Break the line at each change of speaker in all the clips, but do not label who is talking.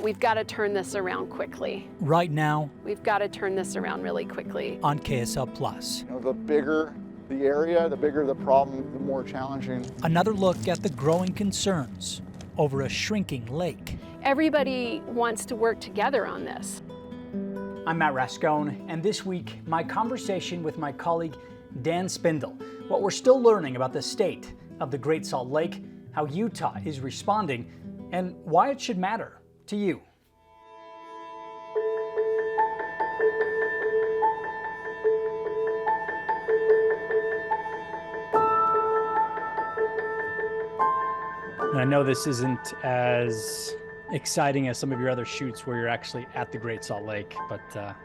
We've got to turn this around quickly.
Right now,
We've got to turn this around really quickly.
on KSL Plus.
You know, the bigger the area, the bigger the problem, the more challenging.
Another look at the growing concerns over a shrinking lake.
Everybody wants to work together on this.
I'm Matt Rascone, and this week, my conversation with my colleague, Dan Spindle. What we're still learning about the state of the Great Salt Lake, how Utah is responding, and why it should matter to you. And I know this isn't as exciting as some of your other shoots where you're actually at the Great Salt Lake, but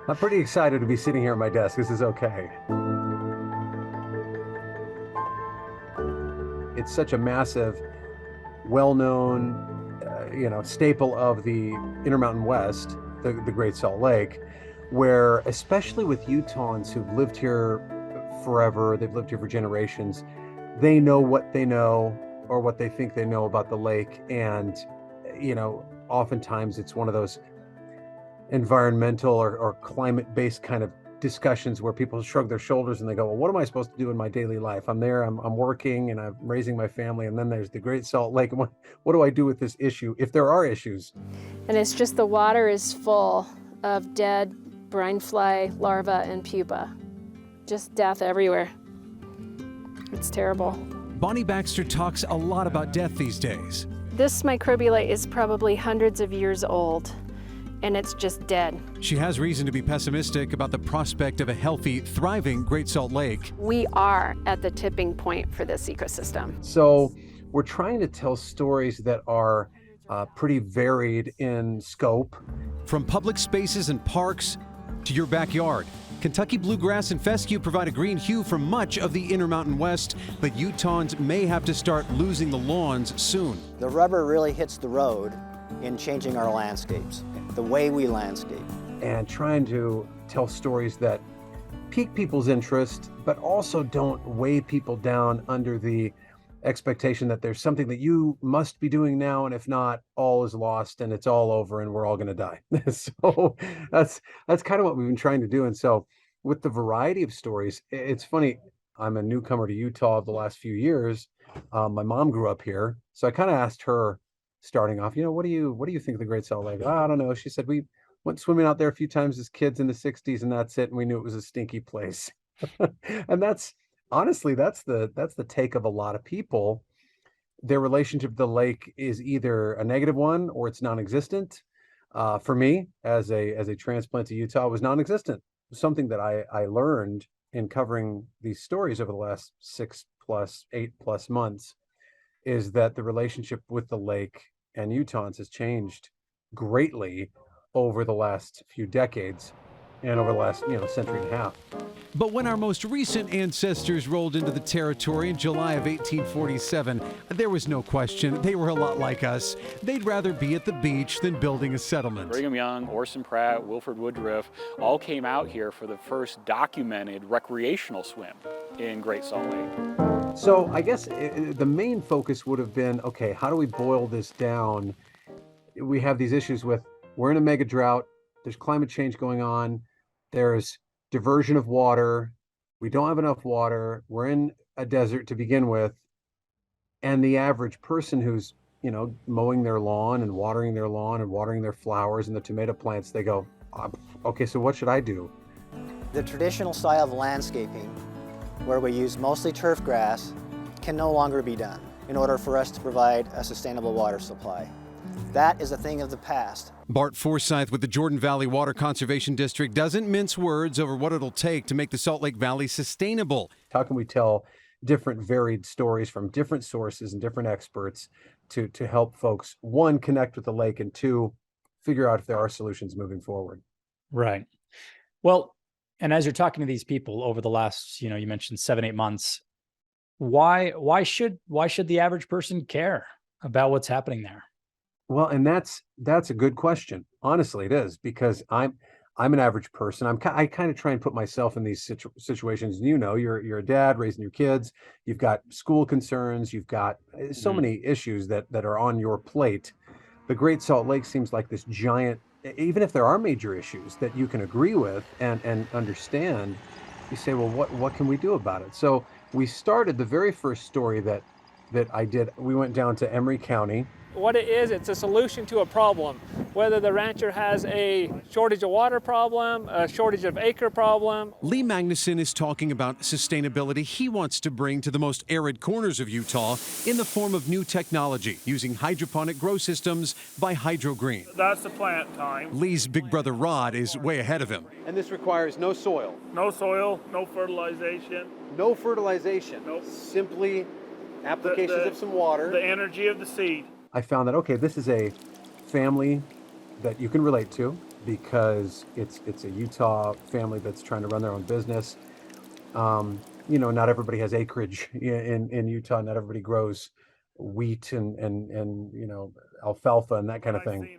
I'm pretty excited to be sitting here at my desk. This is okay. It's such a massive, well-known, staple of the Intermountain West, the Great Salt Lake, where especially with Utahns who've lived here forever, they've lived here for generations, they know what they know or what they think they know about the lake. And, oftentimes it's one of those environmental or climate-based kind of discussions where people shrug their shoulders and they go, well, what am I supposed to do in my daily life? I'm there, I'm working and I'm raising my family. And then there's the Great Salt Lake. And what do I do with this issue, if there are issues?
And it's just the water is full of dead brine fly larvae and pupa. Just death everywhere. It's terrible.
Bonnie Baxter talks a lot about death these days.
This microbial is probably hundreds of years old, and it's just dead.
She has reason to be pessimistic about the prospect of a healthy, thriving Great Salt Lake.
We are at the tipping point for this ecosystem.
So we're trying to tell stories that are pretty varied in scope.
From public spaces and parks to your backyard, Kentucky bluegrass and fescue provide a green hue for much of the Intermountain West, but Utahns may have to start losing the lawns soon.
The rubber really hits the road in changing our landscapes, the way we landscape.
And trying to tell stories that pique people's interest, but also don't weigh people down under the expectation that there's something that you must be doing now, and if not, all is lost and it's all over and we're all going to die. So that's kind of what we've been trying to do. And so with the variety of stories, it's funny, I'm a newcomer to Utah the last few years. My mom grew up here, so I kind of asked her starting off, what do you think of the Great Salt Lake? Oh, I don't know. She said, we went swimming out there a few times as kids in the 60s and that's it, and we knew it was a stinky place. And honestly, that's the take of a lot of people. Their relationship to the lake is either a negative one or it's non-existent. For me, as a transplant to Utah, it was non-existent. Something that I learned in covering these stories over the last 8+ months is that the relationship with the lake and Utahns has changed greatly over the last few decades and over the last century and a half.
But when our most recent ancestors rolled into the territory in July of 1847, there was no question they were a lot like us. They'd rather be at the beach than building a settlement.
Brigham Young, Orson Pratt, Wilford Woodruff all came out here for the first documented recreational swim in Great Salt Lake.
So I guess the main focus would have been, okay, how do we boil this down? We have these issues with, we're in a mega drought, there's climate change going on, there's diversion of water, we don't have enough water, we're in a desert to begin with, and the average person who's mowing their lawn and watering their flowers and the tomato plants, they go, okay, so what should I do?
The traditional style of landscaping, where we use mostly turf grass, can no longer be done in order for us to provide a sustainable water supply. That is a thing of the past.
Bart Forsyth with the Jordan Valley Water Conservation District doesn't mince words over what it'll take to make the Salt Lake Valley sustainable.
How can we tell different varied stories from different sources and different experts to help folks, one, connect with the lake, and two, figure out if there are solutions moving forward?
Right. Well, and as you're talking to these people over the last, you mentioned 7-8 months, why should the average person care about what's happening there?
Well, and that's a good question. Honestly, it is, because I'm an average person. I kind of try and put myself in these situations. You're a dad raising your kids. You've got school concerns. You've got so many issues that are on your plate. the Great Salt Lake seems like this giant, even if there are major issues that you can agree with and understand, you say, well, what can we do about it? So we started the very first story that I did. We went down to Emery County.
What it is, it's a solution to a problem. Whether the rancher has a shortage of water problem, a shortage of acre problem.
Lee Magnuson is talking about sustainability he wants to bring to the most arid corners of Utah in the form of new technology using hydroponic grow systems by Hydrogreen.
That's the plant time.
Lee's big brother Rod is way ahead of him.
And this requires no soil.
No soil, no fertilization.
No fertilization.
Nope.
Simply applications of some water.
The energy of the seed.
I found that, okay, this is a family that you can relate to because it's a Utah family that's trying to run their own business. You know, not everybody has acreage in Utah. Not everybody grows wheat and you know, alfalfa and that kind of thing.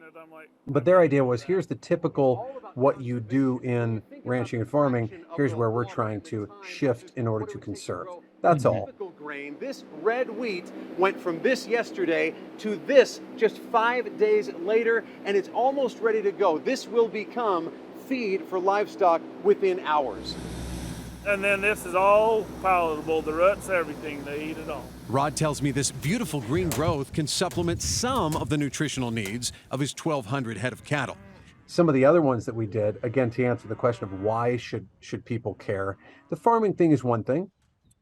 But their idea was, here's the typical what you do in ranching and farming. Here's where we're trying to shift in order to conserve. That's all. Grain. This red wheat went from this yesterday to this just 5 days later, and it's almost ready to go. This will become feed for livestock within hours.
And then this is all palatable, the roots, everything, they eat it all.
Rod tells me this beautiful green growth can supplement some of the nutritional needs of his 1,200 head of cattle.
Some of the other ones that we did, again, to answer the question of why should people care, the farming thing is one thing.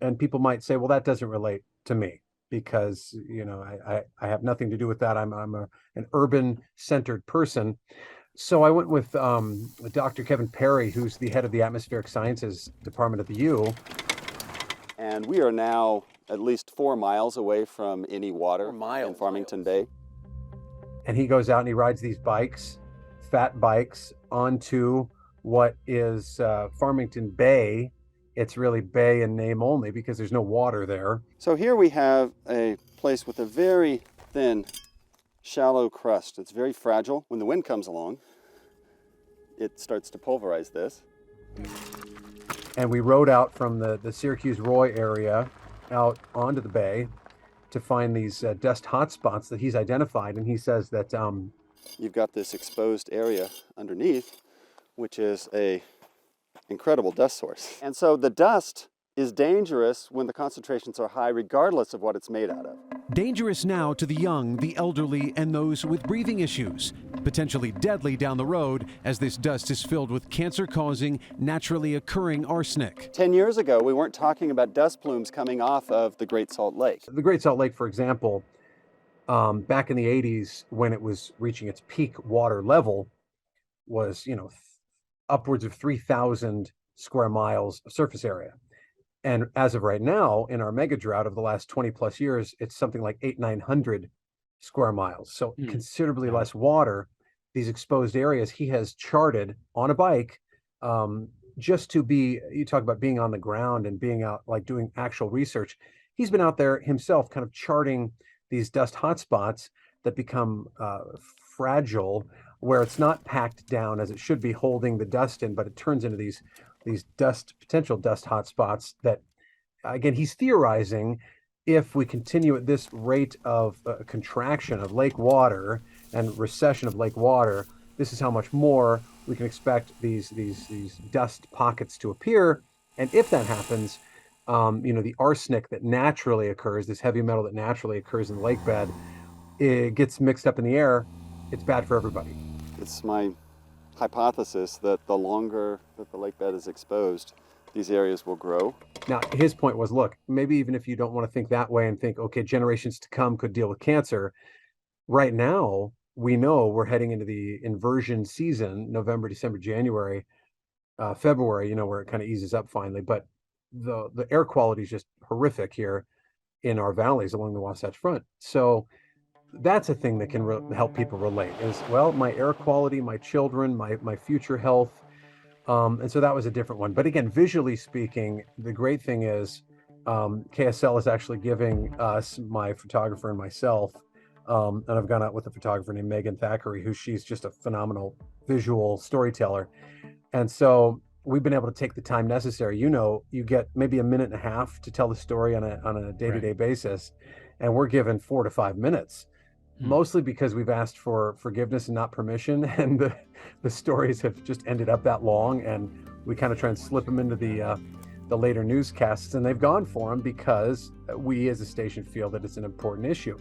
And people might say, well, that doesn't relate to me because, you know, I have nothing to do with that. I'm an urban-centered person. So I went with Dr. Kevin Perry, who's the head of the Atmospheric Sciences Department at the U.
And we are now at least 4 miles away from any water in Farmington Bay.
And he goes out and he rides these bikes, fat bikes, onto what is Farmington Bay. It's really bay in name only because there's no water there.
So here we have a place with a very thin, shallow crust. It's very fragile. When the wind comes along, it starts to pulverize this.
And we rode out from the Syracuse-Roy area out onto the bay to find these dust hotspots that he's identified. And he says that
you've got this exposed area underneath, which is a incredible dust source. And so the dust is dangerous when the concentrations are high, regardless of what it's made out of.
Dangerous now to the young, the elderly, and those with breathing issues. Potentially deadly down the road as this dust is filled with cancer-causing, naturally occurring arsenic.
10 years ago, we weren't talking about dust plumes coming off of the Great Salt Lake.
The Great Salt Lake, for example, back in the 80s, when it was reaching its peak water level, was, you know, upwards of 3,000 square miles of surface area. And as of right now, in our mega drought of the last 20 plus years, it's something like 900 square miles. So considerably less water. These exposed areas he has charted on a bike, just to be, you talk about being on the ground and being out, like doing actual research. He's been out there himself kind of charting these dust hotspots that become fragile, where it's not packed down as it should be holding the dust in, but it turns into these potential dust hotspots that, again, he's theorizing if we continue at this rate of contraction of lake water and recession of lake water, this is how much more we can expect these dust pockets to appear. And if that happens, you know, the arsenic that naturally occurs, this heavy metal that naturally occurs in the lake bed, it gets mixed up in the air. It's bad for everybody.
It's my hypothesis that the longer that the lake bed is exposed, these areas will grow.
Now, his point was, look, maybe even if you don't want to think that way and think, okay, generations to come could deal with cancer, right now, we know we're heading into the inversion season, November, December, January, February, you know, where it kind of eases up finally. But the air quality is just horrific here in our valleys along the Wasatch Front. So that's a thing that can help people relate is, well, my air quality, my children, my future health. And so that was a different one. But again, visually speaking, the great thing is KSL is actually giving us, my photographer and myself, and I've gone out with a photographer named Megan Thackeray, she's just a phenomenal visual storyteller. And so we've been able to take the time necessary. You know, you get maybe a minute and a half to tell the story on a day-to-day basis, and we're given 4 to 5 minutes mostly because we've asked for forgiveness and not permission, and the stories have just ended up that long, and we kind of try and slip them into the later newscasts, and they've gone for them because we as a station feel that it's an important issue.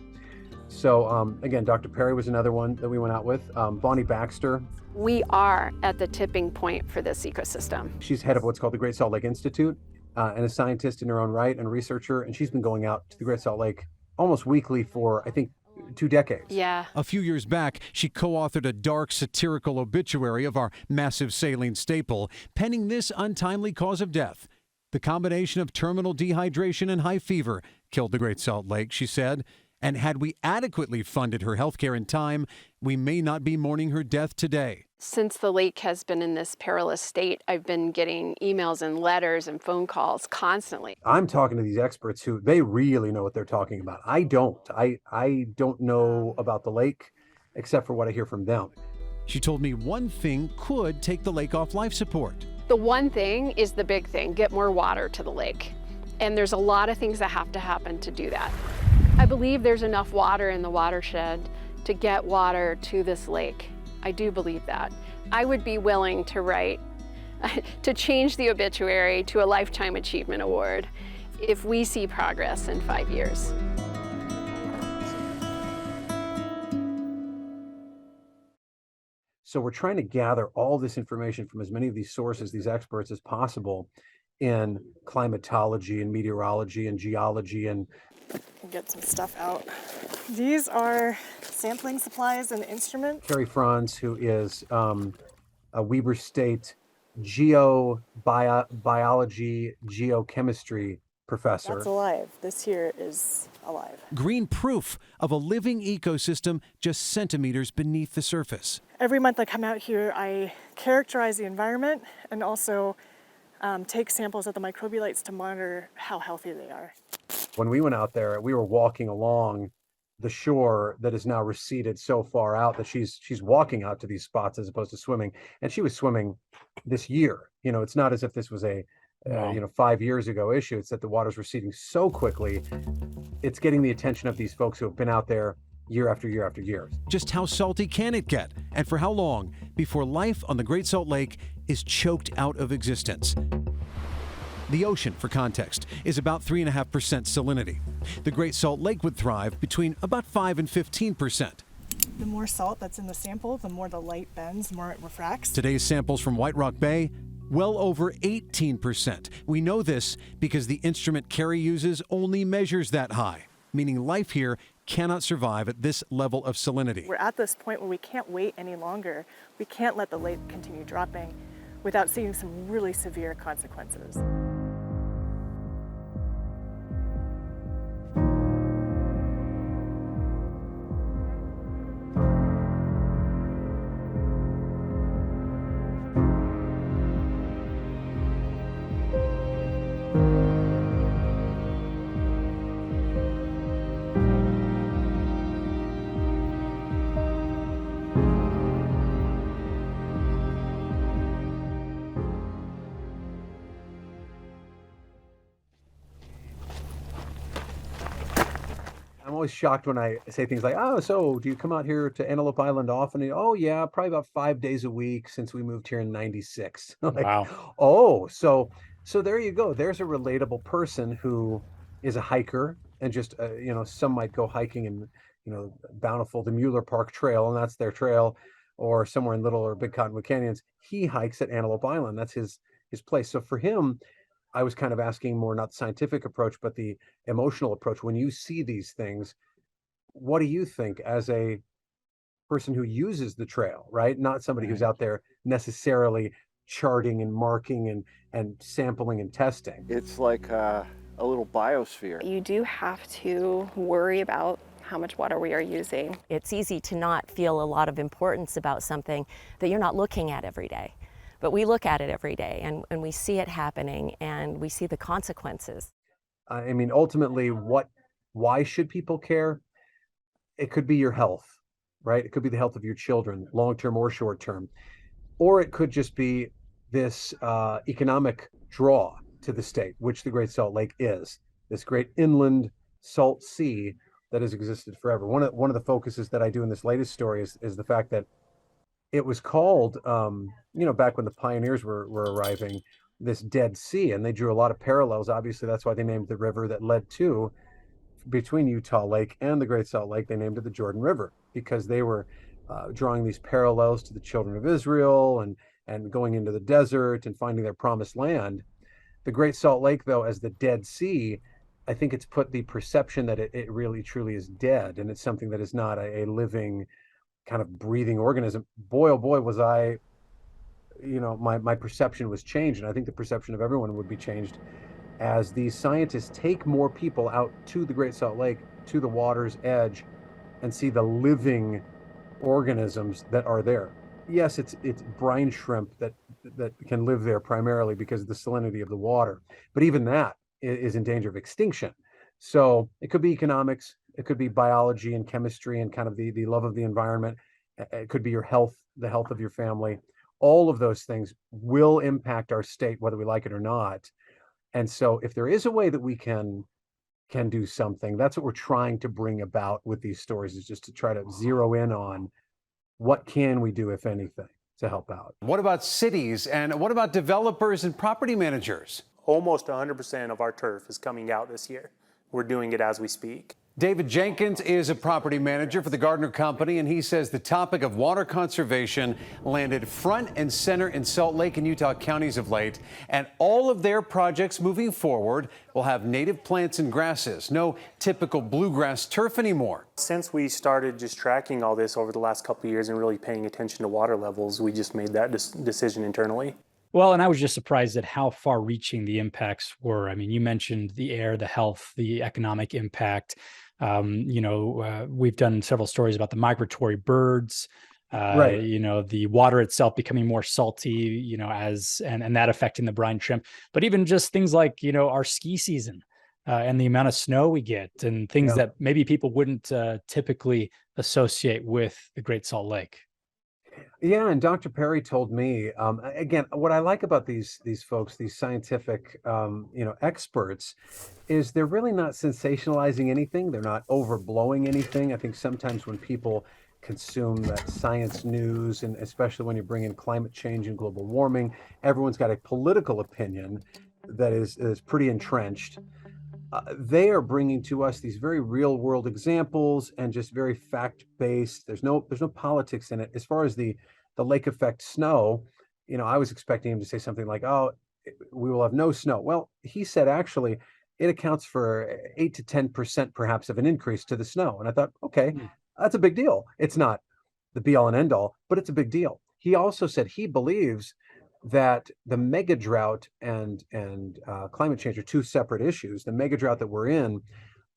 So again, Dr. Perry was another one that we went out with. Bonnie Baxter.
We are at the tipping point for this ecosystem.
She's head of what's called the Great Salt Lake Institute, and a scientist in her own right and a researcher, and she's been going out to the Great Salt Lake almost weekly for, I think, 2 decades.
Yeah.
A few years back, she co-authored a dark, satirical obituary of our massive saline staple, penning this untimely cause of death. The combination of terminal dehydration and high fever killed the Great Salt Lake, she said. And had we adequately funded her health care in time, we may not be mourning her death today.
Since the lake has been in this perilous state, I've been getting emails and letters and phone calls constantly.
I'm talking to these experts who they really know what they're talking about. I don't. I don't know about the lake except for what I hear from them.
She told me one thing could take the lake off life support.
The one thing is the big thing, get more water to the lake. And there's a lot of things that have to happen to do that. I believe there's enough water in the watershed to get water to this lake. I do believe that. I would be willing to write, to change the obituary to a Lifetime Achievement Award if we see progress in 5 years.
So we're trying to gather all this information from as many of these sources, these experts, as possible in climatology and meteorology and geology and
get some stuff out. These are sampling supplies and instruments.
Carrie Franz, who is a Weber State geobiology, geochemistry professor.
That's alive. This here is alive.
Green proof of a living ecosystem just centimeters beneath the surface.
Every month I come out here, I characterize the environment and also take samples of the microbialites to monitor how healthy they are.
When we went out there, we were walking along the shore that is now receded so far out that she's walking out to these spots as opposed to swimming. And she was swimming this year. You know, it's not as if this was a 5 years ago issue. It's that the water's receding so quickly. It's getting the attention of these folks who have been out there year after year after year.
Just how salty can it get? And for how long before life on the Great Salt Lake is choked out of existence? The ocean, for context, is about 3.5% salinity. The Great Salt Lake would thrive between about 5 and 15%.
The more salt that's in the sample, the more the light bends, the more it refracts.
Today's samples from White Rock Bay, well over 18%. We know this because the instrument Carrie uses only measures that high, meaning life here cannot survive at this level of salinity.
We're at this point where we can't wait any longer. We can't let the lake continue dropping without seeing some really severe consequences.
I'm always shocked when I say things like, oh, so do you come out here to Antelope Island often? And, oh, yeah, probably about 5 days a week since we moved here in '96. Like,
Wow.
Oh, so there you go. There's a relatable person who is a hiker and just, some might go hiking in, Bountiful, the Mueller Park Trail, and that's their trail, or somewhere in Little or Big Cottonwood Canyons. He hikes at Antelope Island. That's his place. So for him, I was kind of asking more, not the scientific approach, but the emotional approach. When you see these things, what do you think as a person who uses the trail, right? Not somebody who's out there necessarily charting and marking and sampling and testing.
It's like a little biosphere.
You do have to worry about how much water we are using.
It's easy to not feel a lot of importance about something that you're not looking at every day. But we look at it every day and we see it happening and we see the consequences.
I mean, ultimately, why should people care? It could be your health, right? It could be the health of your children, long-term or short-term. Or it could just be this economic draw to the state, which the Great Salt Lake is. This great inland salt sea that has existed forever. One of the focuses that I do in this latest story is the fact that it was called, back when the pioneers were arriving, this Dead Sea, and they drew a lot of parallels. Obviously, that's why they named the river that led to between Utah Lake and the Great Salt Lake, they named it the Jordan River, because they were drawing these parallels to the children of Israel and going into the desert and finding their promised land. The Great Salt Lake, though, as the Dead Sea, I think it's put the perception that it really truly is dead, and it's something that is not a living kind of breathing organism. Boy, oh boy, was I, my perception was changed, and I think the perception of everyone would be changed as these scientists take more people out to the Great Salt Lake, to the water's edge, and see the living organisms that are there. Yes, it's brine shrimp that can live there primarily because of the salinity of the water, but even that is in danger of extinction. So it could be economics, it could be biology and chemistry and kind of the love of the environment. It could be your health, the health of your family. All of those things will impact our state, whether we like it or not. And so if there is a way that we can do something, that's what we're trying to bring about with these stories, is just to try to zero in on what can we do, if anything, to help out.
What about cities, and what about developers and property managers?
Almost 100% of our turf is coming out this year. We're doing it as we speak.
David Jenkins is a property manager for the Gardner Company, and he says the topic of water conservation landed front and center in Salt Lake and Utah counties of late, and all of their projects moving forward will have native plants and grasses, no typical bluegrass turf anymore.
Since we started just tracking all this over the last couple of years and really paying attention to water levels, we just made that decision internally.
Well, and I was just surprised at how far-reaching the impacts were. I mean, you mentioned the air, the health, the economic impact. We've done several stories about the migratory birds,
Right.
the water itself becoming more salty, and that affecting the brine shrimp. But even just things like, our ski season and the amount of snow we get, and things that maybe people wouldn't typically associate with the Great Salt Lake.
Yeah, and Dr. Perry told me, again, what I like about these folks, these scientific, experts, is they're really not sensationalizing anything. They're not overblowing anything. I think sometimes when people consume that science news, and especially when you bring in climate change and global warming, everyone's got a political opinion that is pretty entrenched. They are bringing to us these very real world examples and just very fact based. There's no politics in it. As far as the lake effect snow, I was expecting him to say something like, "Oh, we will have no snow." Well, he said actually it accounts for 8 to 10% perhaps of an increase to the snow. And I thought, okay, that's a big deal. It's not the be all and end all, but it's a big deal. He also said he believes that the mega drought and climate change are two separate issues. The mega drought that we're in,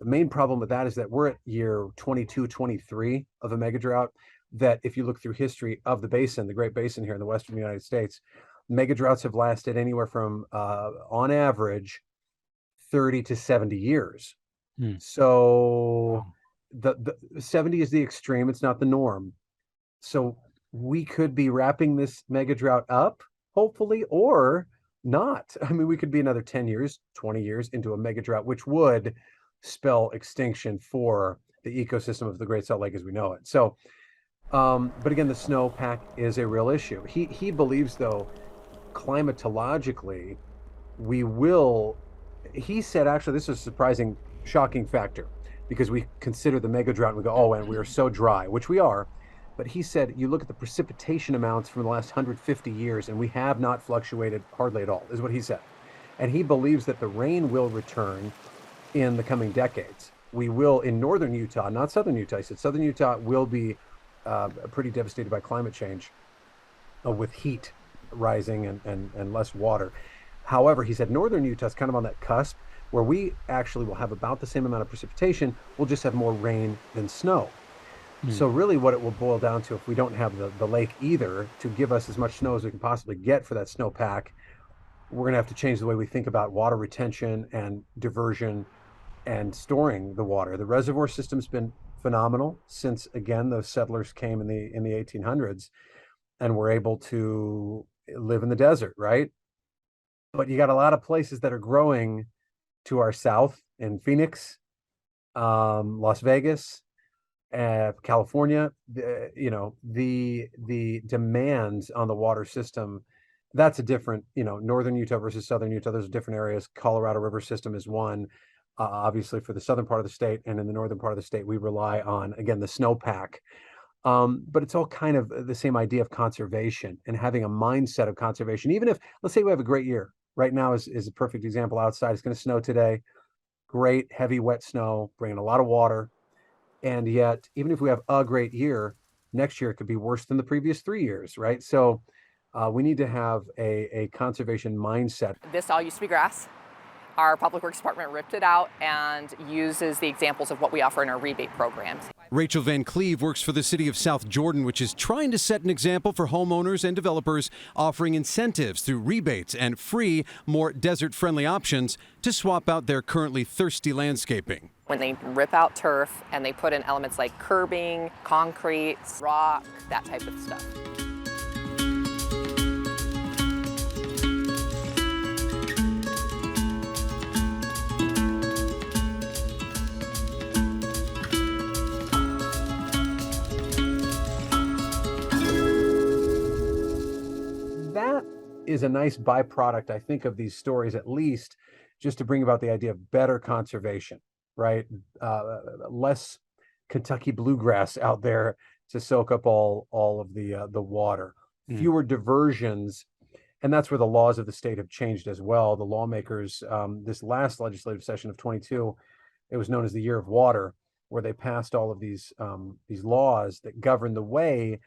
the main problem with that is that we're at year 22, 23 of a mega drought. That if you look through history of the basin, the Great Basin here in the western United States, mega droughts have lasted anywhere from, on average, 30 to 70 years. So the 70 is the extreme, it's not the norm. So we could be wrapping this mega drought up, hopefully, or not. I mean, we could be another 10 years, 20 years into a mega drought, which would spell extinction for the ecosystem of the Great Salt Lake as we know it. So, but again, the snowpack is a real issue. He believes, though, climatologically, he said, actually, this is a surprising, shocking factor, because we consider the mega drought and we go, oh, and we are so dry, which we are. But he said, you look at the precipitation amounts from the last 150 years, and we have not fluctuated hardly at all, is what he said. And he believes that the rain will return in the coming decades. We will, in northern Utah, not southern Utah. He said southern Utah will be pretty devastated by climate change with heat rising and less water. However, he said northern Utah is kind of on that cusp where we actually will have about the same amount of precipitation. We'll just have more rain than snow. So really what it will boil down to, if we don't have the lake either to give us as much snow as we can possibly get for that snowpack, we're going to have to change the way we think about water retention and diversion and storing the water. The reservoir system's been phenomenal since, again, those settlers came in the 1800s and were able to live in the desert, right? But you got a lot of places that are growing to our south in Phoenix, Las Vegas, California, the demands on the water system, that's a different, northern Utah versus southern Utah. Those are different areas. Colorado River system is one, obviously for the southern part of the state, and in the northern part of the state, we rely on, again, the snowpack. But it's all kind of the same idea of conservation and having a mindset of conservation. Even if, let's say we have a great year. Right now is a perfect example outside. It's going to snow today. Great, heavy, wet snow, bringing a lot of water. And yet, even if we have a great year, next year it could be worse than the previous 3 years, right? So we need to have a conservation mindset.
This all used to be grass. Our Public Works Department ripped it out and uses the examples of what we offer in our rebate programs.
Rachel Van Cleve works for the city of South Jordan, which is trying to set an example for homeowners and developers, offering incentives through rebates and free, more desert-friendly options to swap out their currently thirsty landscaping.
When they rip out turf and they put in elements like curbing, concrete, rock, that type of stuff.
That is a nice byproduct, I think, of these stories, at least just to bring about the idea of better conservation, right? Less Kentucky bluegrass out there to soak up all of the water, fewer diversions. And that's where the laws of the state have changed as well. The lawmakers, this last legislative session of 22, it was known as the Year of Water, where they passed all of these laws that govern the way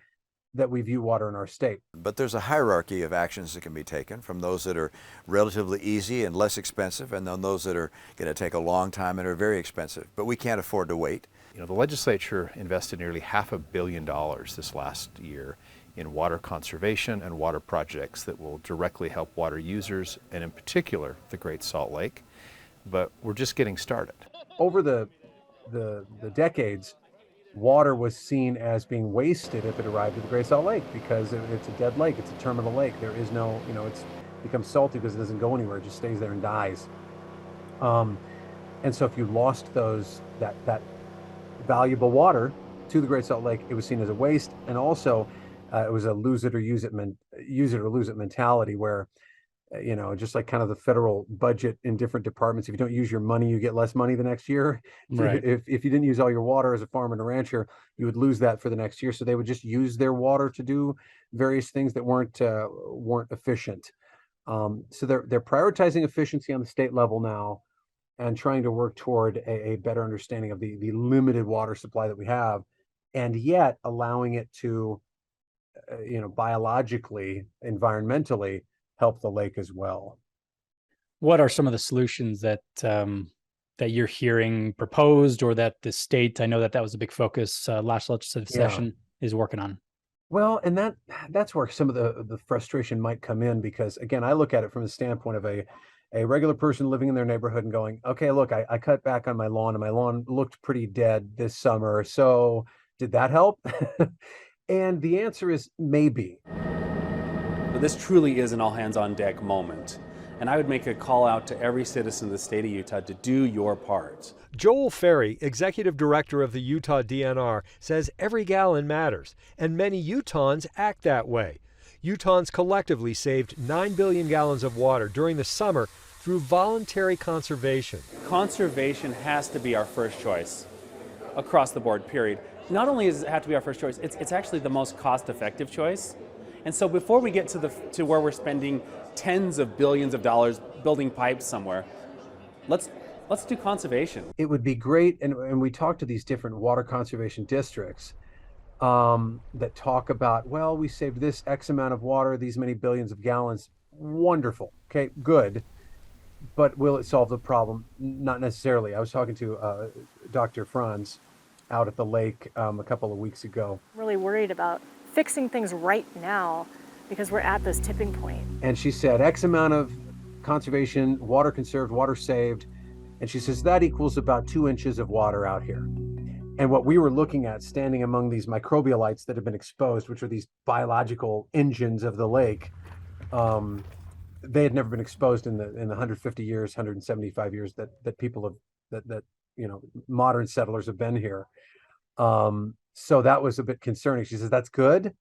that we view water in our state.
But there's a hierarchy of actions that can be taken, from those that are relatively easy and less expensive, and then those that are going to take a long time and are very expensive. But we can't afford to wait.
The legislature invested nearly $500 million this last year in water conservation and water projects that will directly help water users, and in particular, the Great Salt Lake. But we're just getting started.
Over the decades, water was seen as being wasted if it arrived at the Great Salt Lake because it's a dead lake. It's a terminal lake. There is no, it's becomes salty because it doesn't go anywhere. It just stays there and dies. And so if you lost that valuable water to the Great Salt Lake, it was seen as a waste. And also it was a use it or lose it mentality where, just like kind of the federal budget in different departments, if you don't use your money, you get less money the next year.
Right.
If you didn't use all your water as a farmer and a rancher, you would lose that for the next year. So they would just use their water to do various things that weren't efficient. So they're prioritizing efficiency on the state level now and trying to work toward a better understanding of the limited water supply that we have, and yet allowing it to, biologically, environmentally, help the lake as well.
What are some of the solutions that you're hearing proposed, or that the state, I know that was a big focus last legislative session, is working on?
Well, and that's where some of the frustration might come in, because again, I look at it from the standpoint of a regular person living in their neighborhood and going, okay, look, I cut back on my lawn and my lawn looked pretty dead this summer. So did that help? And the answer is maybe.
But this truly is an all-hands-on-deck moment. And I would make a call out to every citizen of the state of Utah to do your part.
Joel Ferry, executive director of the Utah DNR, says every gallon matters, and many Utahns act that way. Utahns collectively saved 9 billion gallons of water during the summer through voluntary conservation.
Conservation has to be our first choice across the board, period. Not only does it have to be our first choice, it's actually the most cost-effective choice. And so before we get to where we're spending tens of billions of dollars building pipes somewhere, let's do conservation.
It would be great, and we talk to these different water conservation districts that talk about, well, we saved this X amount of water, these many billions of gallons. Wonderful. Okay, good. But will it solve the problem? Not necessarily. I was talking to Dr. Franz out at the lake a couple of weeks ago.
Really worried about fixing things right now because we're at this tipping point.
And she said X amount of conservation, water conserved, water saved. And she says that equals about 2 inches of water out here. And what we were looking at standing among these microbialites that have been exposed, which are these biological engines of the lake, they had never been exposed in the 150 years, 175 years that people have, that modern settlers have been here. So that was a bit concerning. She says, that's good,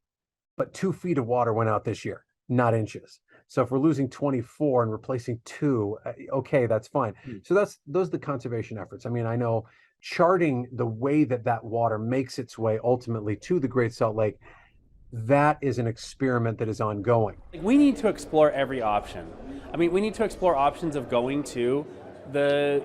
but 2 feet of water went out this year, not inches. So if we're losing 24 and replacing 2, okay, that's fine. So those are the conservation efforts. I mean, I know charting the way that water makes its way ultimately to the Great Salt Lake, that is an experiment that is ongoing.
We need to explore every option. I mean, we need to explore options of going to the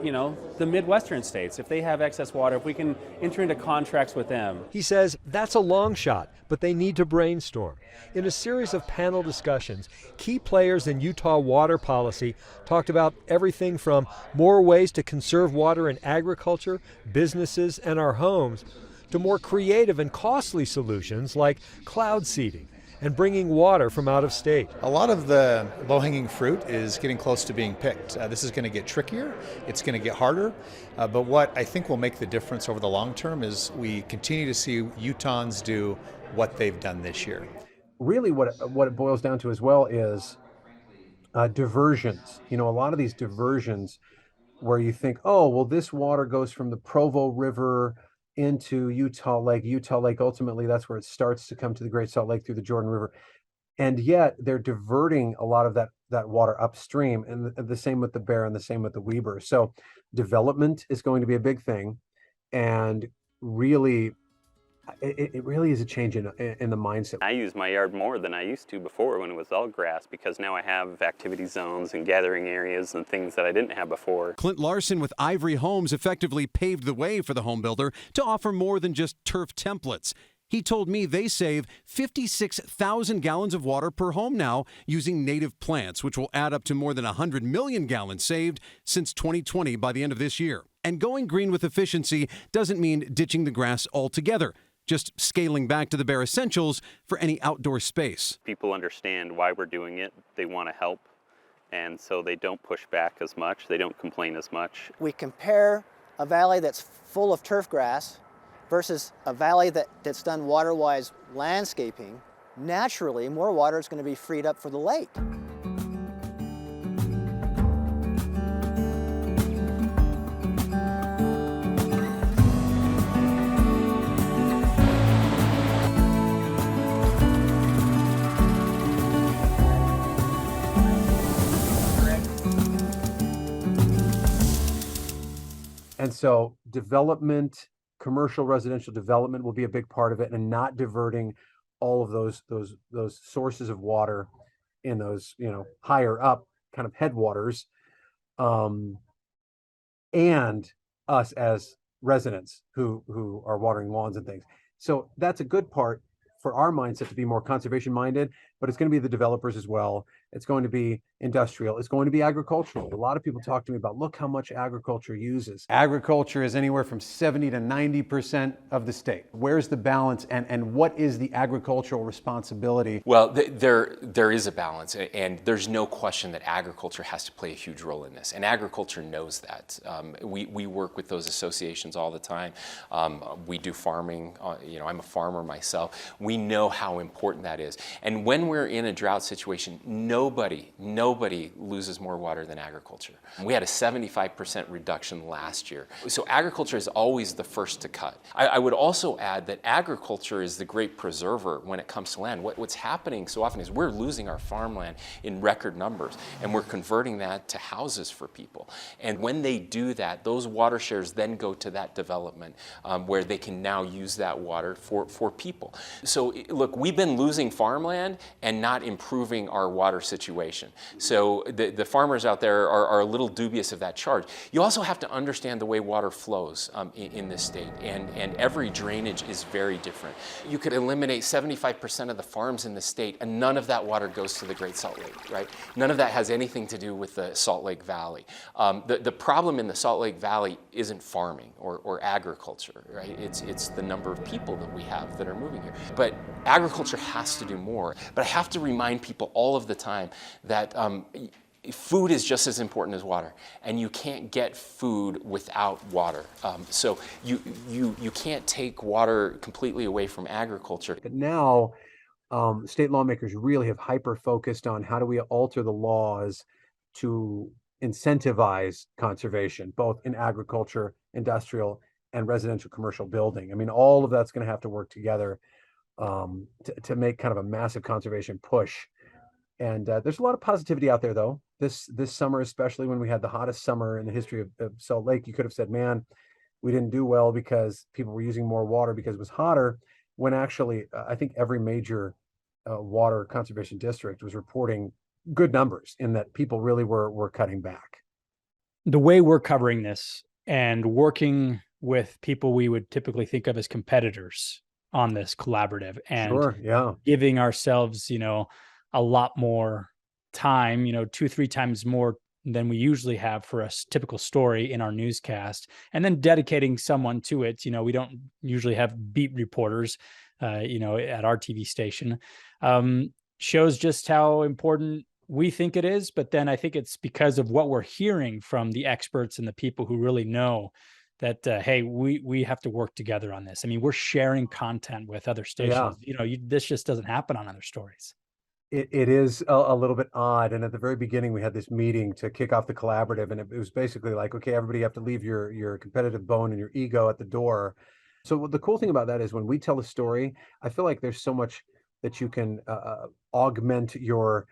Midwestern states. If they have excess water, if we can enter into contracts with them.
He says that's a long shot, but they need to brainstorm. In a series of panel discussions, key players in Utah water policy talked about everything from more ways to conserve water in agriculture, businesses, and our homes, to more creative and costly solutions like cloud seeding and bringing water from out of state.
A lot of the low-hanging fruit is getting close to being picked. This is going to get trickier, it's going to get harder, but what I think will make the difference over the long term is we continue to see Utahns do what they've done this year.
Really what it boils down to as well is diversions. A lot of these diversions where you think, oh, well, this water goes from the Provo River into Utah Lake. Utah Lake, ultimately, that's where it starts to come to the Great Salt Lake through the Jordan River. And yet they're diverting a lot of that water upstream, and the same with the Bear and the same with the Weber. So development is going to be a big thing. And really, it really is a change in the mindset.
I use my yard more than I used to before when it was all grass, because now I have activity zones and gathering areas and things that I didn't have before.
Clint Larson with Ivory Homes effectively paved the way for the home builder to offer more than just turf templates. He told me they save 56,000 gallons of water per home now using native plants, which will add up to more than 100 million gallons saved since 2020 by the end of this year. And going green with efficiency doesn't mean ditching the grass altogether, just scaling back to the bare essentials for any outdoor space.
People understand why we're doing it. They want to help, and so they don't push back as much. They don't complain as much.
We compare a valley that's full of turf grass versus a valley that's done water-wise landscaping. Naturally, more water is going to be freed up for the lake.
And so development, commercial residential development will be a big part of it, and not diverting all of those sources of water in those, higher up kind of headwaters, and us as residents who are watering lawns and things. So that's a good part for our mindset to be more conservation minded, but it's going to be the developers as well. It's going to be industrial. It's going to be agricultural. A lot of people talk to me about, look how much agriculture uses. Agriculture is anywhere from 70 to 90% of the state. Where's the balance, and what is the agricultural responsibility?
Well, there is a balance, and there's no question that agriculture has to play a huge role in this, and agriculture knows that. We work with those associations all the time. We do farming. I'm a farmer myself. We know how important that is. And when we're in a drought situation, nobody loses more water than agriculture. We had a 75% reduction last year. So agriculture is always the first to cut. I would also add that agriculture is the great preserver when it comes to land. What's happening so often is we're losing our farmland in record numbers, and we're converting that to houses for people. And when they do that, those water shares then go to that development where they can now use that water for people. So look, we've been losing farmland and not improving our water situation. So the farmers out there are a little dubious of that charge. You also have to understand the way water flows in this state, and every drainage is very different. You could eliminate 75% of the farms in the state, and none of that water goes to the Great Salt Lake, right? None of that has anything to do with the Salt Lake Valley. The problem in the Salt Lake Valley isn't farming or agriculture, right? It's the number of people that we have that are moving here. But agriculture has to do more. But I have to remind people all of the time that food is just as important as water, and you can't get food without water. So you can't take water completely away from agriculture.
But now, state lawmakers really have hyper-focused on how do we alter the laws to incentivize conservation, both in agriculture, industrial, and residential commercial building. I mean, all of that's going to have to work together to make kind of a massive conservation push. And there's a lot of positivity out there, though. This summer, especially when we had the hottest summer in the history of Salt Lake, you could have said, man, we didn't do well because people were using more water because it was hotter, when actually I think every major water conservation district was reporting good numbers in that people really were cutting back.
The way we're covering this and working with people we would typically think of as competitors on this collaborative, and
Sure, yeah.
giving ourselves, a lot more time, 2-3 times more than we usually have for a typical story in our newscast, and then dedicating someone to it. We don't usually have beat reporters, at our TV station. Shows just how important we think it is, but then I think it's because of what we're hearing from the experts and the people who really know that, hey, we have to work together on this. I mean, we're sharing content with other stations. This just doesn't happen on other stories.
It is a little bit odd. And at the very beginning, we had this meeting to kick off the collaborative, and it was basically like, okay, everybody, you have to leave your competitive bone and your ego at the door. So the cool thing about that is when we tell a story, I feel like there's so much that you can augment your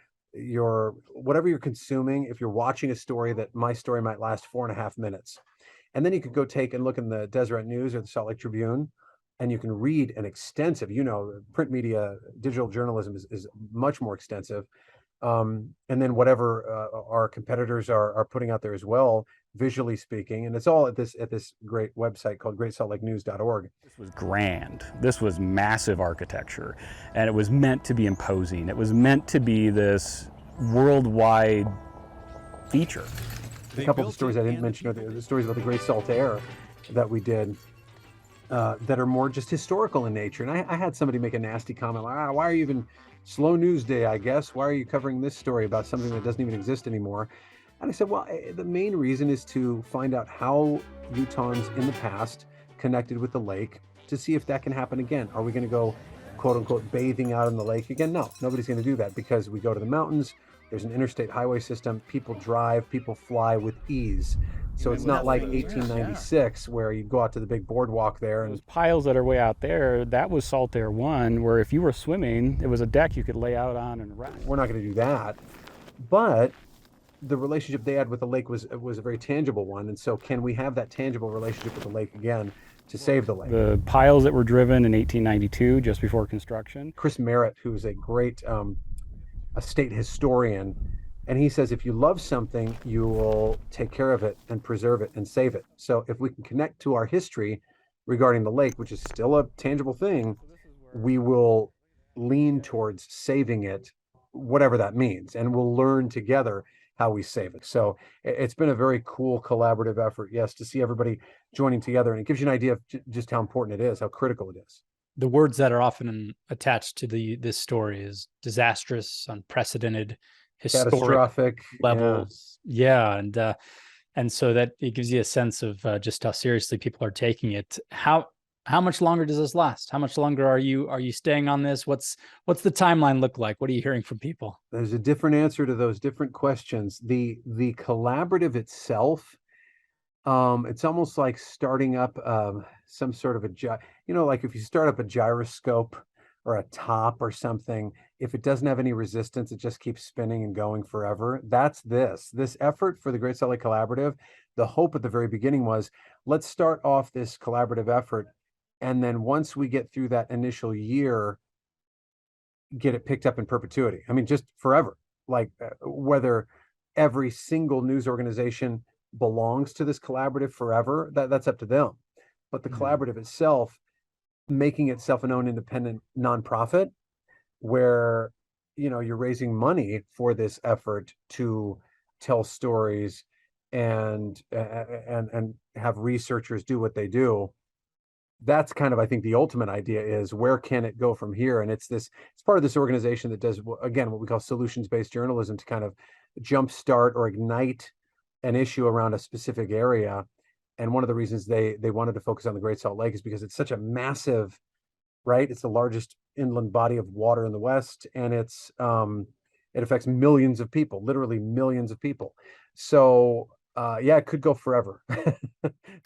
whatever you're consuming. If you're watching a story, that my story might last 4.5 minutes, and then you could go take and look in the Deseret News or the Salt Lake Tribune, and you can read an extensive, print media, digital journalism is much more extensive. And then whatever our competitors are putting out there as well, visually speaking, and it's all at this great website called greatsaltlakenews.org.
This was grand. This was massive architecture, and it was meant to be imposing. It was meant to be this worldwide feature.
A couple of stories I didn't mention are the stories about the Great Salt Air that we did that are more just historical in nature. And I had somebody make a nasty comment like, why are you even slow news day, I guess? Why are you covering this story about something that doesn't even exist anymore? And I said, well, the main reason is to find out how Utahns in the past connected with the lake, to see if that can happen again. Are we going to go, quote unquote, bathing out in the lake again? No, nobody's going to do that, because we go to the mountains. There's an interstate highway system. People drive, people fly with ease. So it's not like 1896 where you go out to the big boardwalk there. And
those piles that are way out there, that was Salt Air 1, where if you were swimming, it was a deck you could lay out on and rest.
We're not going to do that. But the relationship they had with the lake was a very tangible one. And so can we have that tangible relationship with the lake again to save the lake?
The piles that were driven in 1892, just before construction.
Chris Merritt, who's a great a state historian, and he says if you love something, you will take care of it and preserve it and save it. So if we can connect to our history regarding the lake, which is still a tangible thing, we will lean towards saving it, whatever that means, and we'll learn together how we save it. So it's been a very cool collaborative effort, yes, to see everybody joining together, and it gives you an idea of just how important it is, how critical it is.
The words that are often attached to this story is disastrous, unprecedented, historic,
catastrophic
levels. Yeah, and so that it gives you a sense of just how seriously people are taking it. How much longer does this last? How much longer are you staying on this? What's the timeline look like? What are you hearing from people?
There's a different answer to those different questions. The collaborative itself, it's almost like starting up some sort of like if you start up a gyroscope or a top or something, if it doesn't have any resistance, it just keeps spinning and going forever. That's this effort for the Great Salt Lake Collaborative. The hope at the very beginning was, let's start off this collaborative effort, and then once we get through that initial year, get it picked up in perpetuity. I mean, just forever. Like whether every single news organization belongs to this collaborative forever, that's up to them. But the collaborative itself, making itself an own independent nonprofit, where you're raising money for this effort to tell stories and have researchers do what they do. That's kind of, I think, the ultimate idea is, where can it go from here? And it's part of this organization that does, again, what we call solutions-based journalism, to kind of jumpstart or ignite an issue around a specific area. And one of the reasons they wanted to focus on the Great Salt Lake is because it's such a massive, right? It's the largest inland body of water in the West, and it's it affects millions of people, literally millions of people. So yeah, it could go forever.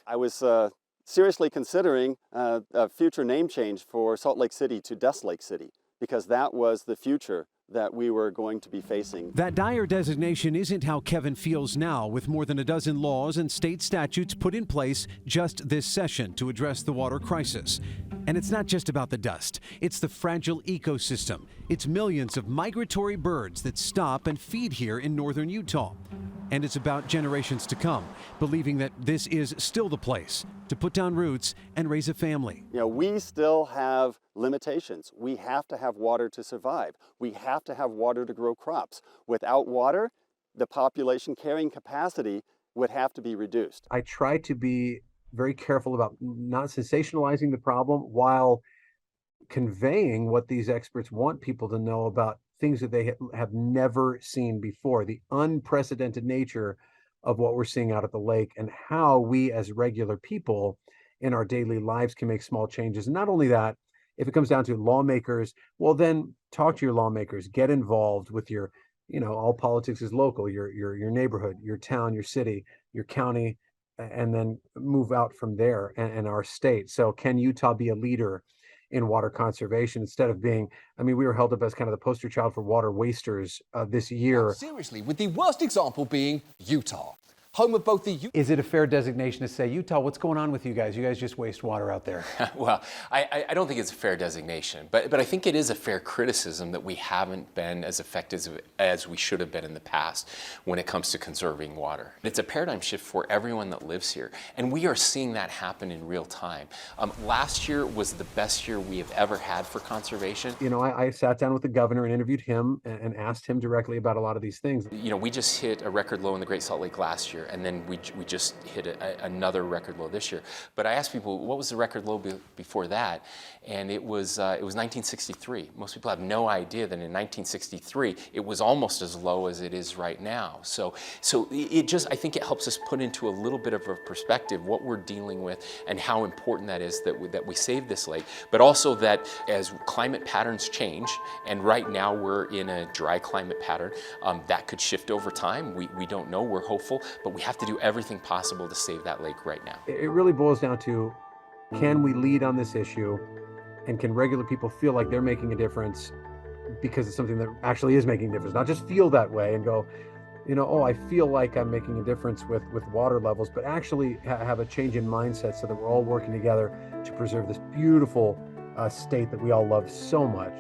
I was seriously considering a future name change for Salt Lake City to Dust Lake City, because that was the future that we were going to be facing.
That dire designation isn't how Kevin feels now, with more than a dozen laws and state statutes put in place just this session to address the water crisis. And it's not just about the dust, it's the fragile ecosystem. It's millions of migratory birds that stop and feed here in northern Utah. And it's about generations to come, believing that this is still the place to put down roots and raise a family.
You know, we still have limitations. We have to have water to survive. We have to have water to grow crops. Without water, the population carrying capacity would have to be reduced.
I try to be very careful about not sensationalizing the problem while conveying what these experts want people to know about things that they have never seen before, the unprecedented nature of what we're seeing out at the lake, and how we as regular people in our daily lives can make small changes. And not only that, if it comes down to lawmakers, well, then talk to your lawmakers, get involved with your, you know, all politics is local, your neighborhood, your town, your city, your county, and then move out from there, and our state. So can Utah be a leader in water conservation instead of being, I mean, we were held up as kind of the poster child for water wasters this year.
Seriously, with the worst example being Utah, home of both the...
Is it a fair designation to say, Utah, what's going on with you guys? You guys just waste water out there.
Well, I don't think it's a fair designation, but I think it is a fair criticism that we haven't been as effective as we should have been in the past when it comes to conserving water. It's a paradigm shift for everyone that lives here, and we are seeing that happen in real time. Last year was the best year we have ever had for conservation.
You know, I sat down with the governor and interviewed him and asked him directly about a lot of these things.
You know, we just hit a record low in the Great Salt Lake last year, and then we just hit another record low this year. But I asked people, what was the record low before that? And it was 1963. Most people have no idea that in 1963 it was almost as low as it is right now. So it just, I think it helps us put into a little bit of a perspective what we're dealing with and how important that is that we save this lake. But also that as climate patterns change, and right now we're in a dry climate pattern, that could shift over time. We don't know. We're hopeful, but we have to do everything possible to save that lake right now.
It really boils down to, can we lead on this issue, and can regular people feel like they're making a difference because it's something that actually is making a difference, not just feel that way and go, you know, oh, I feel like I'm making a difference with water levels, but actually have a change in mindset so that we're all working together to preserve this beautiful state that we all love so much.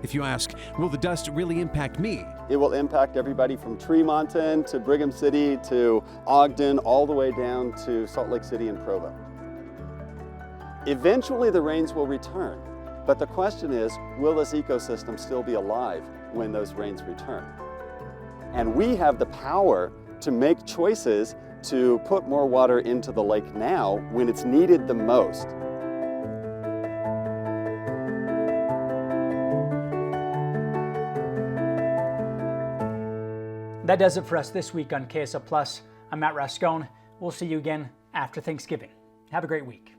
If you ask, will the dust really impact me?
It will impact everybody from Tremonton to Brigham City to Ogden, all the way down to Salt Lake City and Provo. Eventually the rains will return, but the question is, will this ecosystem still be alive when those rains return? And we have the power to make choices to put more water into the lake now when it's needed the most.
That does it for us this week on KSL Plus. I'm Matt Rascone. We'll see you again after Thanksgiving. Have a great week.